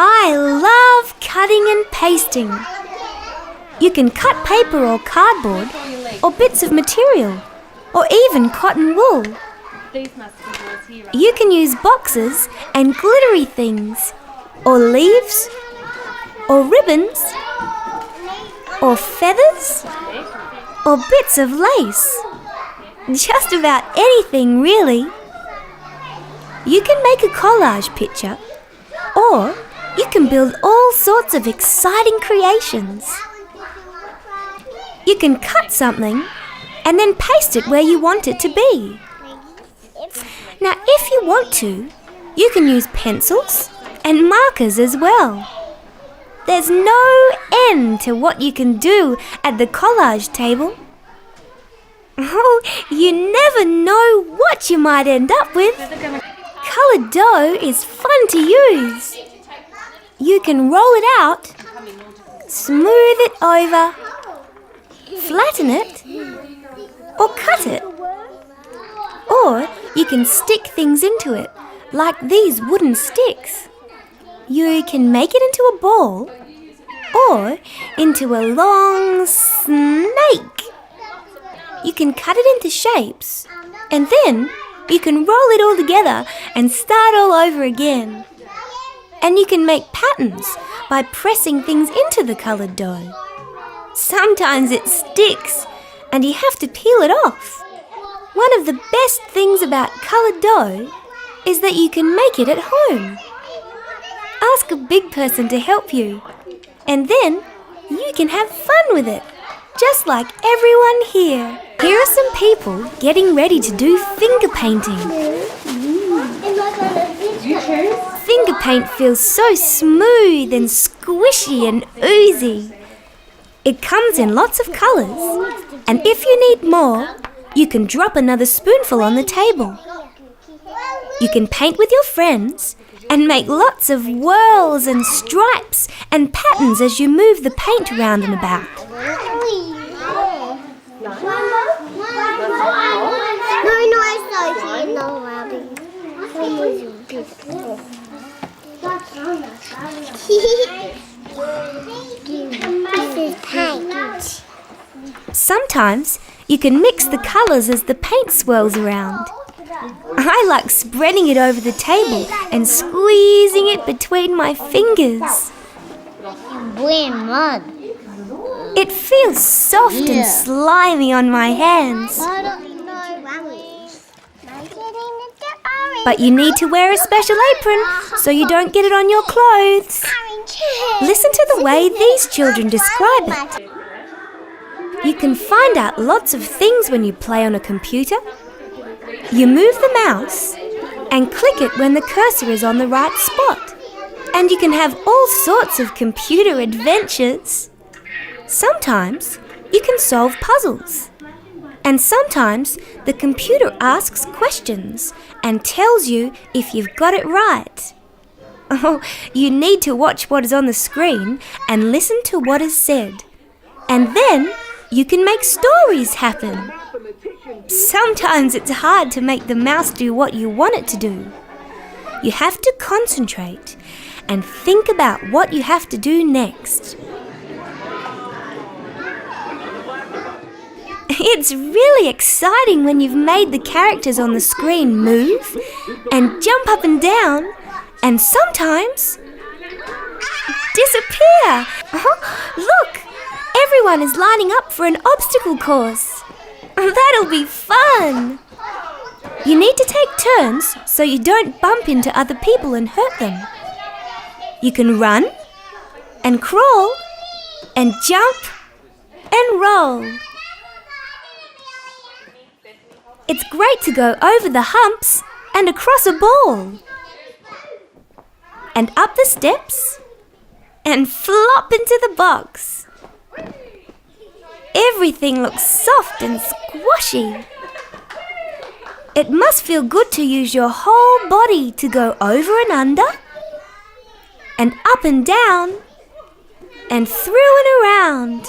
I love cutting and pasting. You can cut paper or cardboard or bits of material or even cotton wool. You can use boxes and glittery things or leaves or ribbons or feathers or bits of lace. Just about anything, really. You can make a collage picture, or you can build all sorts of exciting creations. You can cut something and then paste it where you want it to be. Now, if you want to, you can use pencils and markers as well. There's no end to what you can do at the collage table. Oh, you never know what you might end up with. Coloured dough is fun to use. You can roll it out, smooth it over, flatten it, or cut it. Or you can stick things into it, like these wooden sticks. You can make it into a ball or into a long snake. You can cut it into shapes, and then you can roll it all together and start all over again. And you can make patterns by pressing things into the coloured dough. Sometimes it sticks and you have to peel it off. One of the best things about coloured dough is that you can make it at home. Ask a big person to help you, and then you can have fun with it, just like everyone here. Here are some people getting ready to do finger painting. Finger paint feels so smooth and squishy and oozy. It comes in lots of colours, and if you need more, you can drop another spoonful on the table. You can paint with your friends and make lots of whirls and stripes and patterns as you move the paint around and about. Sometimes you can mix the colours as the paint swirls around. I like spreading it over the table and squeezing it between my fingers. It feels soft and slimy on my hands. But you need to wear a special apron so you don't get it on your clothes. Listen to the way these children describe it. You can find out lots of things when you play on a computer. You move the mouse and click it when the cursor is on the right spot. And you can have all sorts of computer adventures. Sometimes you can solve puzzles. And sometimes the computer asks questions and tells you if you've got it right. Oh, you need to watch what is on the screen and listen to what is said. And then you can make stories happen. Sometimes it's hard to make the mouse do what you want it to do. You have to concentrate and think about what you have to do next. It's really exciting when you've made the characters on the screen move and jump up and down and sometimes disappear. Look, everyone is lining up for an obstacle course. That'll be fun. You need to take turns so you don't bump into other people and hurt them. You can run and crawl and jump and roll. It's great to go over the humps and across a ball. And up the steps and flop into the box. Everything looks soft and squashy. It must feel good to use your whole body to go over and under, and up and down, and through and around.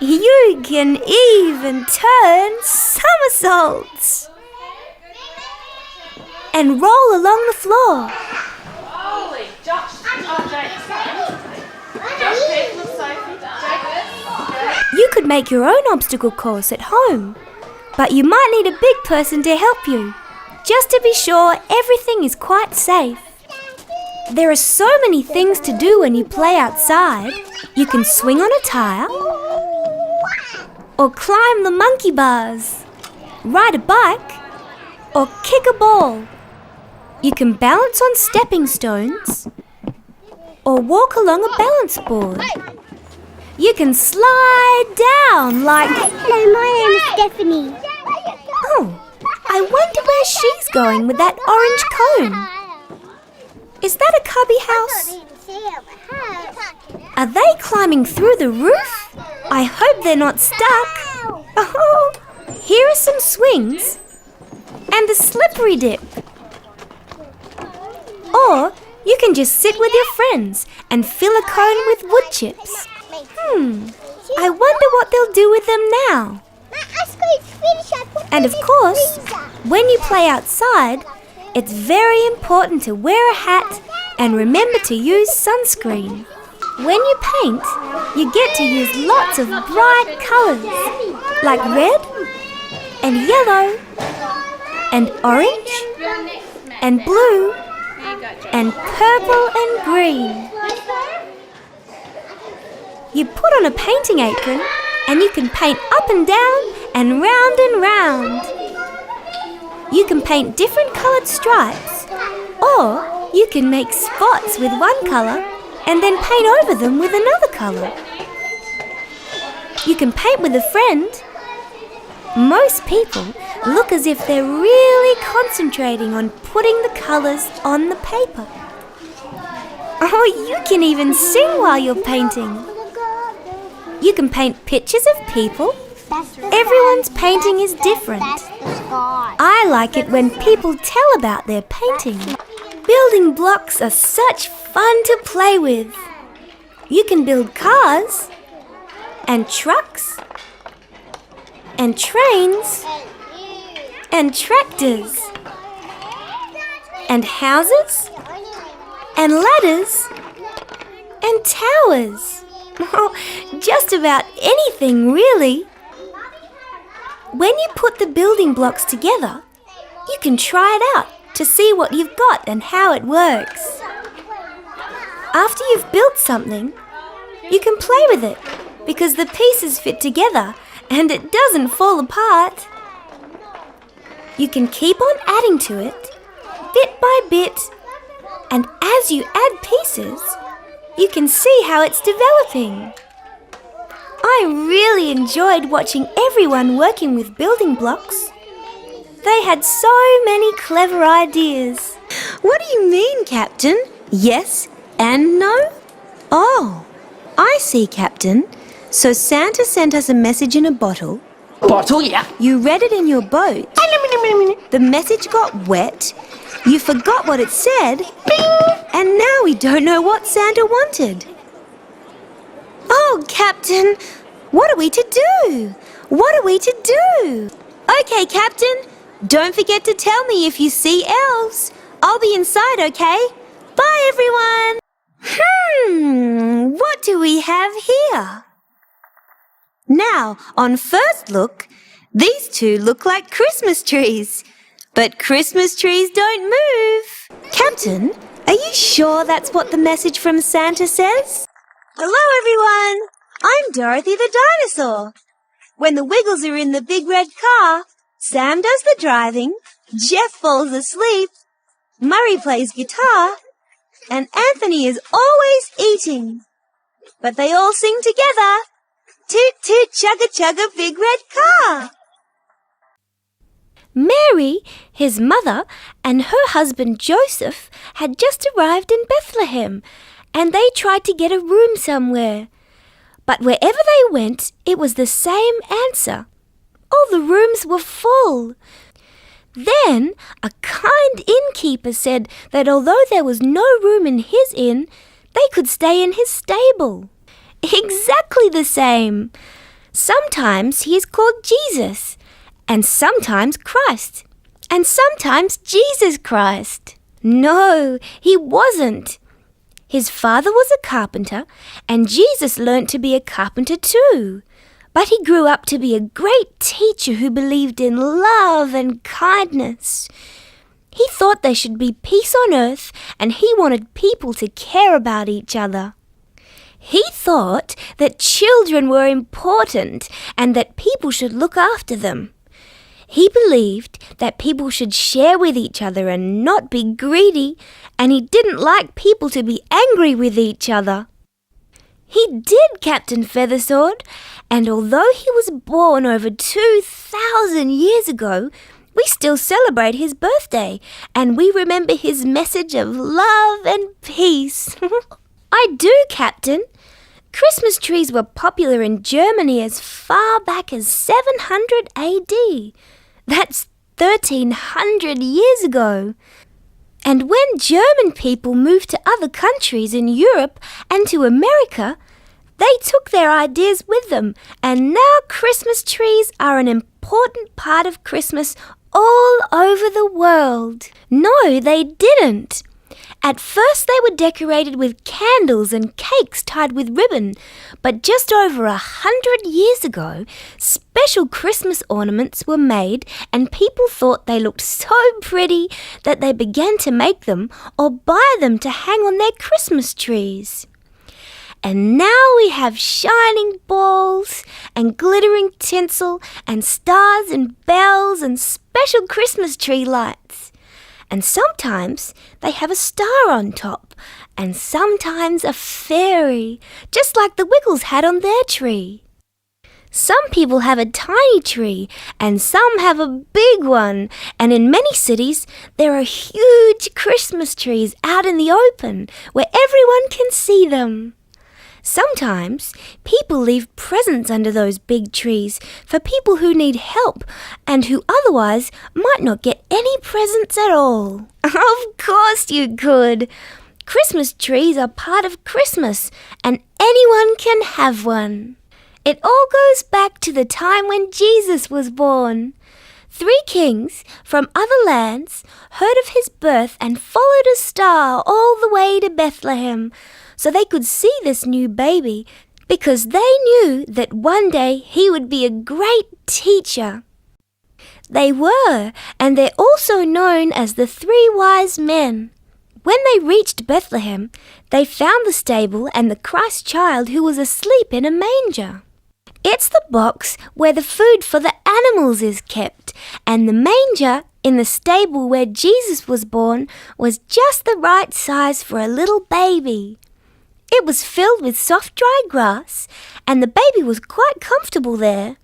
You can even turn somersaults and roll along the floor. could make your own obstacle course at home, but you might need a big person to help you, just to be sure everything is quite safe. There are so many things to do when you play outside. You can swing on a tire, or climb the monkey bars, ride a bike, or kick a ball. You can balance on stepping stones, or walk along a balance board. You can slide down like... Hello, my name is Stephanie. Oh, I wonder where she's going with that orange comb. Is that a cubby house? Are they climbing through the roof? I hope they're not stuck. Oh, here are some swings and a slippery dip. Or you can just sit with your friends and fill a cone with wood chips. I wonder what they'll do with them now. And of course, when you play outside, it's very important to wear a hat and remember to use sunscreen. When you paint, you get to use lots of bright colours, like red and yellow and orange and blue and purple and green. You put on a painting apron and you can paint up and down and round and round. You can paint different coloured stripes, or you can make spots with one colour and then paint over them with another colour. You can paint with a friend. Most people look as if they're really concentrating on putting the colours on the paper. Oh, you can even sing while you're painting. You can paint pictures of people. Everyone's painting is different. I like it when people tell about their painting. Building blocks are such fun to play with. You can build cars and trucks and trains and tractors and houses and ladders and towers. Oh, just about anything, really. When you put the building blocks together, you can try it out to see what you've got and how it works. After you've built something, you can play with it because the pieces fit together and it doesn't fall apart. You can keep on adding to it, bit by bit, and as you add pieces, you can see how it's developing. I really enjoyed watching everyone working with building blocks. They had so many clever ideas. What do you mean, Captain? Yes and no? Oh, I see, Captain. So Santa sent us a message in a bottle. Bottle, yeah. You read it in your boat. The message got wet. You forgot what it said. And now we don't know what Santa wanted. Oh, Captain, what are we to do? What are we to do? Okay, Captain, don't forget to tell me if you see elves. I'll be inside, okay? Bye, everyone. What do we have here? Now, on first look, these two look like Christmas trees. But Christmas trees don't move. Captain, are you sure that's what the message from Santa says? Hello, everyone. I'm Dorothy the Dinosaur. When the Wiggles are in the big red car, Sam does the driving, Jeff falls asleep, Murray plays guitar, and Anthony is always eating. But they all sing together. Toot toot chugga chugga big red car. Mary, his mother, and her husband Joseph had just arrived in Bethlehem, and they tried to get a room somewhere. But wherever they went, it was the same answer. All the rooms were full. Then a kind innkeeper said that although there was no room in his inn, they could stay in his stable. Exactly the same. Sometimes he is called Jesus, and sometimes Christ, and sometimes Jesus Christ. No, he wasn't. His father was a carpenter, and Jesus learnt to be a carpenter too. But he grew up to be a great teacher who believed in love and kindness. He thought there should be peace on earth, and he wanted people to care about each other. He thought that children were important and that people should look after them. He believed that people should share with each other and not be greedy, and he didn't like people to be angry with each other. He did Captain Feathersword, and although he was born over 2,000 years ago, we still celebrate his birthday, and we remember his message of love and peace. I do, Captain. Christmas trees were popular in Germany as far back as 700 AD. That's 1,300 years ago. And when German people moved to other countries in Europe and to America, they took their ideas with them, and now Christmas trees are an important part of Christmas all over the world. No, they didn't. At first they were decorated with candles and cakes tied with ribbon, but just over 100 years ago, special Christmas ornaments were made and people thought they looked so pretty that they began to make them or buy them to hang on their Christmas trees. And now we have shining balls and glittering tinsel and stars and bells and special Christmas tree lights. And sometimes they have a star on top, and sometimes a fairy, just like the Wiggles had on their tree. Some people have a tiny tree, and some have a big one, and in many cities there are huge Christmas trees out in the open where everyone can see them. Sometimes people leave presents under those big trees for people who need help and who otherwise might not get any presents at all. Of course you could. Christmas trees are part of Christmas and anyone can have one. It all goes back to the time when Jesus was born. 3 kings from other lands heard of his birth and followed a star all the way to Bethlehem, so they could see this new baby, because they knew that one day he would be a great teacher. They were, and they're also known as the 3 wise men. When they reached Bethlehem, they found the stable and the Christ child who was asleep in a manger. It's the box where the food for the animals is kept, and the manger in the stable where Jesus was born was just the right size for a little baby. It was filled with soft dry grass, and the baby was quite comfortable there.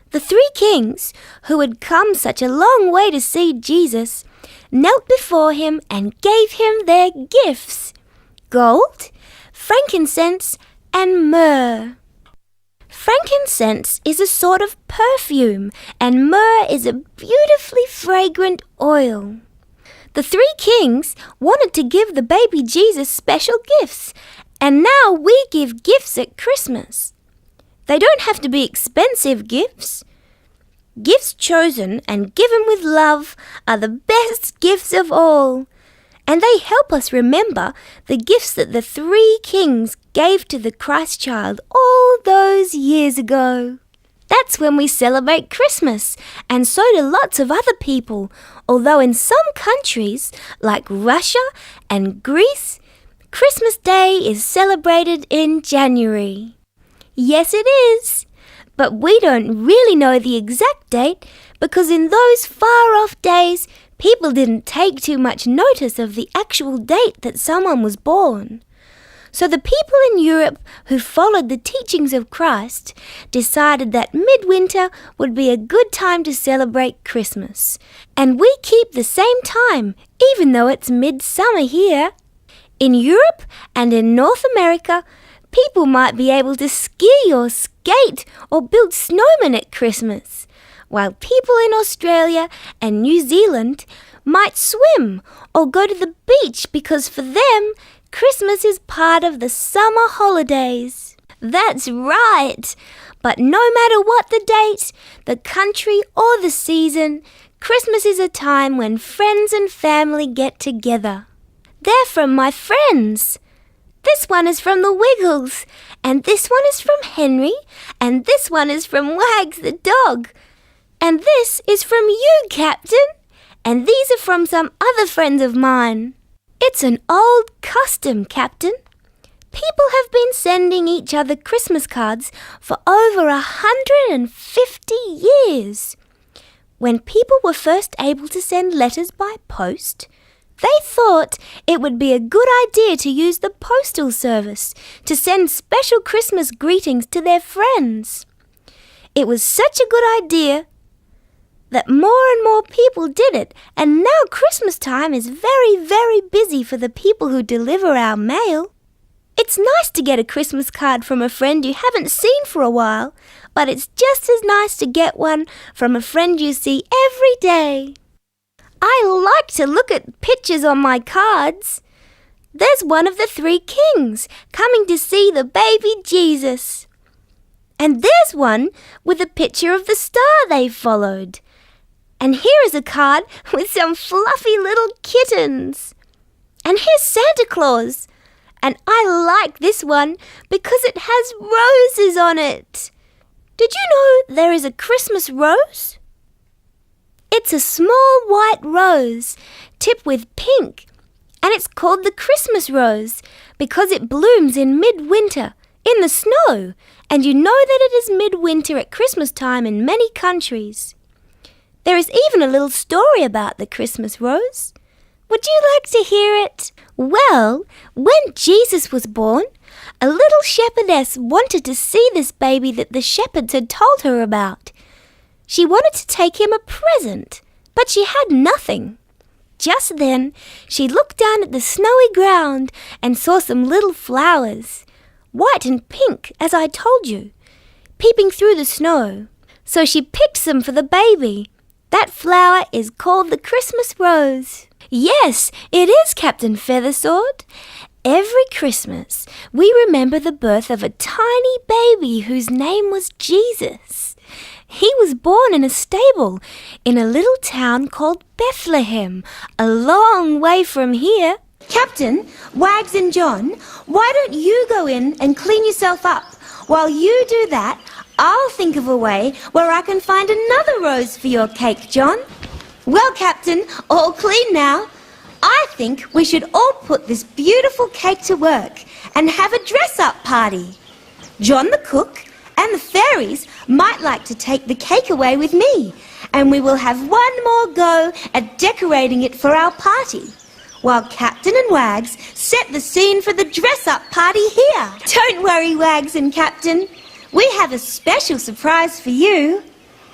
The 3 kings, who had come such a long way to see Jesus, knelt before him and gave him their gifts: gold, frankincense, and myrrh. Frankincense is a sort of perfume, and myrrh is a beautifully fragrant oil. The 3 kings wanted to give the baby Jesus special gifts, and now we give gifts at Christmas. They don't have to be expensive gifts. Gifts chosen and given with love are the best gifts of all, and they help us remember the gifts that the 3 kings gave to the Christ child all those years ago. That's when we celebrate Christmas, and so do lots of other people, although in some countries, like Russia and Greece, Christmas Day is celebrated in January. Yes, it is, but we don't really know the exact date because in those far-off days, people didn't take too much notice of the actual date that someone was born. So the people in Europe who followed the teachings of Christ decided that midwinter would be a good time to celebrate Christmas. And we keep the same time, even though it's midsummer here. In Europe and in North America, people might be able to ski or skate or build snowmen at Christmas, while people in Australia and New Zealand might swim or go to the beach because for them, Christmas is part of the summer holidays. That's right. But no matter what the date, the country or the season, Christmas is a time when friends and family get together. They're from my friends. This one is from the Wiggles, and this one is from Henry, and this one is from Wags the dog. And this is from you, Captain, and these are from some other friends of mine. It's an old custom, Captain. People have been sending each other Christmas cards for over 150 years. When people were first able to send letters by post, they thought it would be a good idea to use the postal service to send special Christmas greetings to their friends. It was such a good idea that more and more people did it, and now Christmas time is very, very busy for the people who deliver our mail. It's nice to get a Christmas card from a friend you haven't seen for a while, but it's just as nice to get one from a friend you see every day. I like to look at pictures on my cards. There's one of the three kings coming to see the baby Jesus. And there's one with a picture of the star they followed. And here is a card with some fluffy little kittens. And here's Santa Claus. And I like this one because it has roses on it. Did you know there is a Christmas rose? It's a small white rose tipped with pink, and it's called the Christmas rose because it blooms in midwinter, in the snow, and you know that it is midwinter at Christmas time in many countries. There is even a little story about the Christmas rose. Would you like to hear it? Well, when Jesus was born, a little shepherdess wanted to see this baby that the shepherds had told her about. She wanted to take him a present, but she had nothing. Just then, she looked down at the snowy ground and saw some little flowers, white and pink, as I told you, peeping through the snow. So she picked some for the baby. That flower is called the Christmas rose. Yes, it is, Captain Feathersword. Every Christmas, we remember the birth of a tiny baby whose name was Jesus. He was born in a stable in a little town called Bethlehem, a long way from here. Captain, Wags and John, why don't you go in and clean yourself up? While you do that, I'll think of a way where I can find another rose for your cake, John. Well, Captain, all clean now. I think we should all put this beautiful cake to work and have a dress-up party. John the cook and the fairies might like to take the cake away with me, and we will have one more go at decorating it for our party, while Captain and Wags set the scene for the dress-up party here. Don't worry, Wags and Captain. We have a special surprise for you.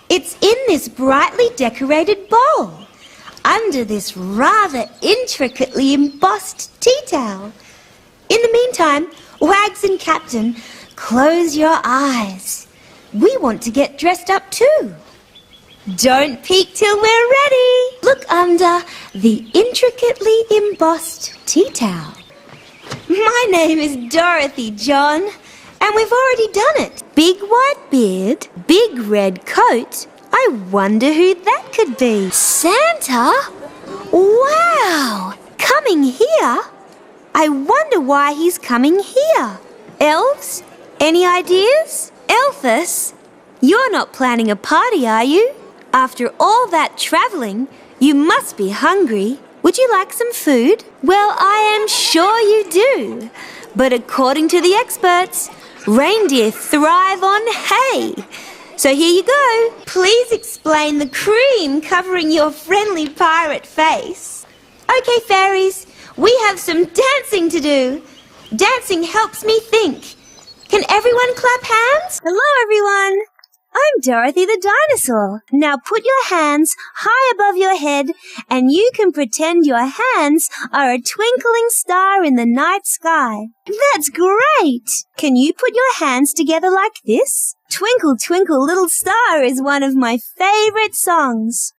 It's in this brightly decorated bowl, under this rather intricately embossed tea towel. In the meantime, Wags and Captain, close your eyes. We want to get dressed up too. Don't peek till we're ready. Look under the intricately embossed tea towel. My name is Dorothy, John, and we've already done it. Big white beard, big red coat. I wonder who that could be. Santa? Wow! Coming here? I wonder why he's coming here. Elves? Any ideas? Elphus? You're not planning a party, are you? After all that travelling, you must be hungry. Would you like some food? Well, I am sure you do. But according to the experts, reindeer thrive on hay. So here you go. Please explain the cream covering your friendly pirate face. Okay, fairies, we have some dancing to do. Dancing helps me think. Can everyone clap hands? Hello, everyone. I'm Dorothy the Dinosaur. Now put your hands high above your head and you can pretend your hands are a twinkling star in the night sky. That's great! Can you put your hands together like this? Twinkle, Twinkle, Little Star is one of my favorite songs.